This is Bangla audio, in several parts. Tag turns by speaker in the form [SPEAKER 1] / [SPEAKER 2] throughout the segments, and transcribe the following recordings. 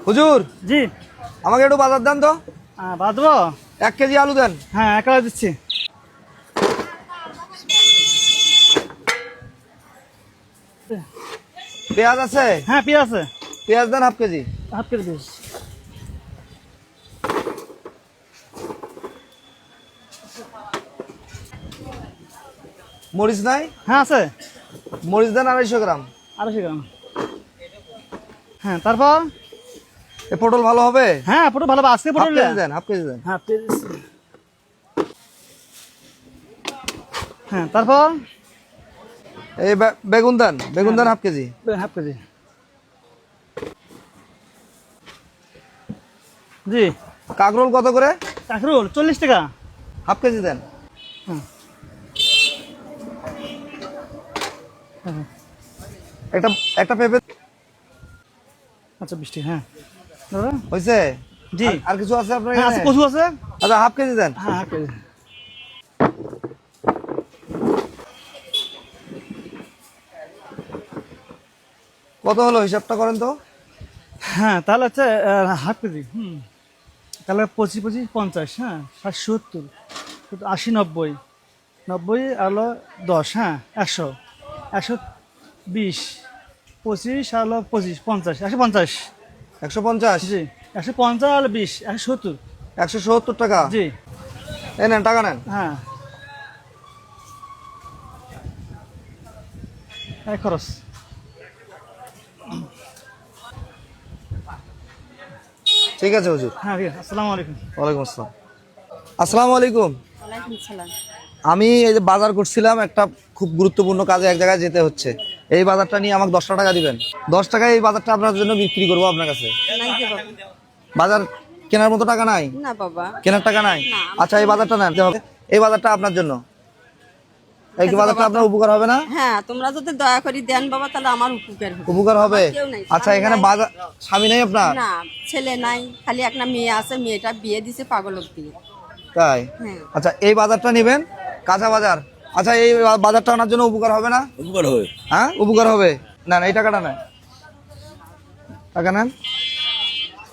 [SPEAKER 1] হুজুর
[SPEAKER 2] জি
[SPEAKER 1] আমাকে একটু বাজার দেন তো।
[SPEAKER 2] বাদ দেবো?
[SPEAKER 1] 1 কেজি আলু দেন।
[SPEAKER 2] হ্যাঁ 1 কেজি দিচ্ছি।
[SPEAKER 1] পেঁয়াজ আছে?
[SPEAKER 2] হ্যাঁ পেঁয়াজ আছে।
[SPEAKER 1] পেঁয়াজ দেন 1/2 কেজি।
[SPEAKER 2] 1/2 KG this.
[SPEAKER 1] মরিচ নাই?
[SPEAKER 2] হ্যাঁ আছে।
[SPEAKER 1] মরিচ দেন 250 গ্রাম।
[SPEAKER 2] 250 গ্রাম। হ্যাঁ তারপর
[SPEAKER 1] এ পটল ভালো হবে?
[SPEAKER 2] হ্যাঁ পটল ভালো আজকে
[SPEAKER 1] 1/2
[SPEAKER 2] পটল
[SPEAKER 1] কেজি দেন, 1/2 কেজি দেন।
[SPEAKER 2] হ্যাঁ পেঁয়াজ দিচ্ছি। হ্যাঁ তারপর
[SPEAKER 1] এই বেগুন দেন, বেগুন দেন 1/2 কেজি।
[SPEAKER 2] 1/2 কেজি। জি
[SPEAKER 1] কাকরোল কত করে?
[SPEAKER 2] কাঁকরোল 40 টাকা।
[SPEAKER 1] 1/2 কেজি দেন।
[SPEAKER 2] হ্যাঁ
[SPEAKER 1] একটা একটা পেঁপে
[SPEAKER 2] আচ্ছা 20 টাকা। হ্যাঁ দাদা
[SPEAKER 1] হয়েছে?
[SPEAKER 2] জি
[SPEAKER 1] আর কিছু আছে আপনার
[SPEAKER 2] হ্যাঁ আছে,
[SPEAKER 1] এখানে?
[SPEAKER 2] কচু আছে।
[SPEAKER 1] আচ্ছা 1/2 কেজি দেন।
[SPEAKER 2] হ্যাঁ 1/2 কেজি।
[SPEAKER 1] কত হলো হিসাবটা করেন তো?
[SPEAKER 2] হ্যাঁ তাহলে হচ্ছে 1/2 কেজি। তাহলে 25 25 50। হ্যাঁ 60 70 80 90 90 আর হলো 10। হ্যাঁ 100 120 25 আর হলো 25 50 150।
[SPEAKER 1] 150?
[SPEAKER 2] জি 150 আর 20 170।
[SPEAKER 1] 170 টাকা।
[SPEAKER 2] জি
[SPEAKER 1] এই নেন, টাকা নেন।
[SPEAKER 2] হ্যাঁ এই খরচ।
[SPEAKER 1] ঠিক আছে হুজুর।
[SPEAKER 2] হ্যাঁ ঠিক আছে। আসসালামু আলাইকুম।
[SPEAKER 1] ওয়ালাইকুম আসসালাম। আসসালামু আলাইকুম।
[SPEAKER 3] ওয়ালাইকুম সালাম।
[SPEAKER 1] আমি এই যে বাজার করছিলাম, একটা খুব গুরুত্বপূর্ণ কাজে এক জায়গায় যেতে হচ্ছে। এই বাজারটা নিয়ে আমাকে 10 টাকা দিবেন। 10 টাকায় এই বাজারটা আপনার জন্য বিক্রি করবো আপনার কাছে।
[SPEAKER 3] নাই যে বাবা।
[SPEAKER 1] বাজার কেনার মতো টাকা নাই?
[SPEAKER 3] না বাবা।
[SPEAKER 1] কেনার টাকা নাই?
[SPEAKER 3] না।
[SPEAKER 1] আচ্ছা এই বাজারটা নেন হবে। এই বাজারটা আপনার জন্য। এই
[SPEAKER 3] আচ্ছা
[SPEAKER 1] বাজারটা
[SPEAKER 3] বাবা,
[SPEAKER 1] আপনার উপকার হবে না?
[SPEAKER 3] হ্যাঁ তোমরা যদি দয়া করে দেন বাবা তাহলে আমার উপকার হবে।
[SPEAKER 1] উপকার হবে?
[SPEAKER 3] আমার কেউ নাই,
[SPEAKER 1] আচ্ছা
[SPEAKER 3] স্বামী
[SPEAKER 1] এখানে
[SPEAKER 3] নাই।
[SPEAKER 1] বাজার স্বামী নেই আপনার?
[SPEAKER 3] না ছেলে নাই, খালি একটা মেয়ে আছে, মেয়েটা বিয়ে দিছে পাগলক দিয়ে।
[SPEAKER 1] তাই?
[SPEAKER 3] হ্যাঁ
[SPEAKER 1] আচ্ছা এই বাজারটা নেবেন, কাঁচা বাজার। আচ্ছা এই বাজারটা আনার জন্য উপকার হবে না?
[SPEAKER 4] উপকার হবে।
[SPEAKER 1] হ্যাঁ উপকার হবে। না না এই টাকাটা নেন, টাকা নেন।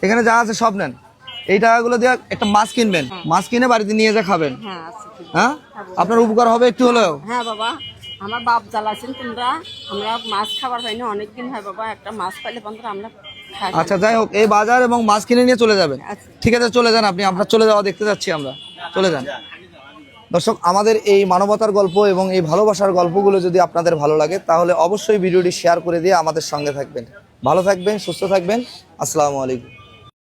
[SPEAKER 1] এখানে যা আছে সব নেন। এই টাকাগুলো দিয়ে একটা মাছ কিনবেন, মাছ কিনে বাড়িতে নিয়ে যা খাবেন।
[SPEAKER 3] হ্যাঁ আছে ঠিক।
[SPEAKER 1] হ্যাঁ আপনার উপকার হবে একটু হলেও।
[SPEAKER 3] হ্যাঁ বাবা, আমার বাপ জ্বালাছেন তোমরা, আমরা মাছ খাবার পাই না অনেকদিন হয় বাবা, একটা মাছ পাইলে বন্ধুরা আমরা খাই।
[SPEAKER 1] আচ্ছা যাই হোক, এই বাজার এবং মাছ কিনে নিয়ে চলে যাবেন।
[SPEAKER 3] আচ্ছা।
[SPEAKER 1] ঠিক আছে চলে যান, আপনি আপনার চলে যাওয়া দেখতে যাচ্ছি আমরা। চলে যান। দর্শক, আমাদের এই মানবতার গল্প এবং এই ভালোবাসার গল্পগুলো যদি আপনাদের ভালো লাগে তাহলে অবশ্যই ভিডিওটি শেয়ার করে দিয়ে আমাদের সঙ্গে থাকবেন। ভালো থাকবেন, সুস্থ থাকবেন। আসসালামু আলাইকুম।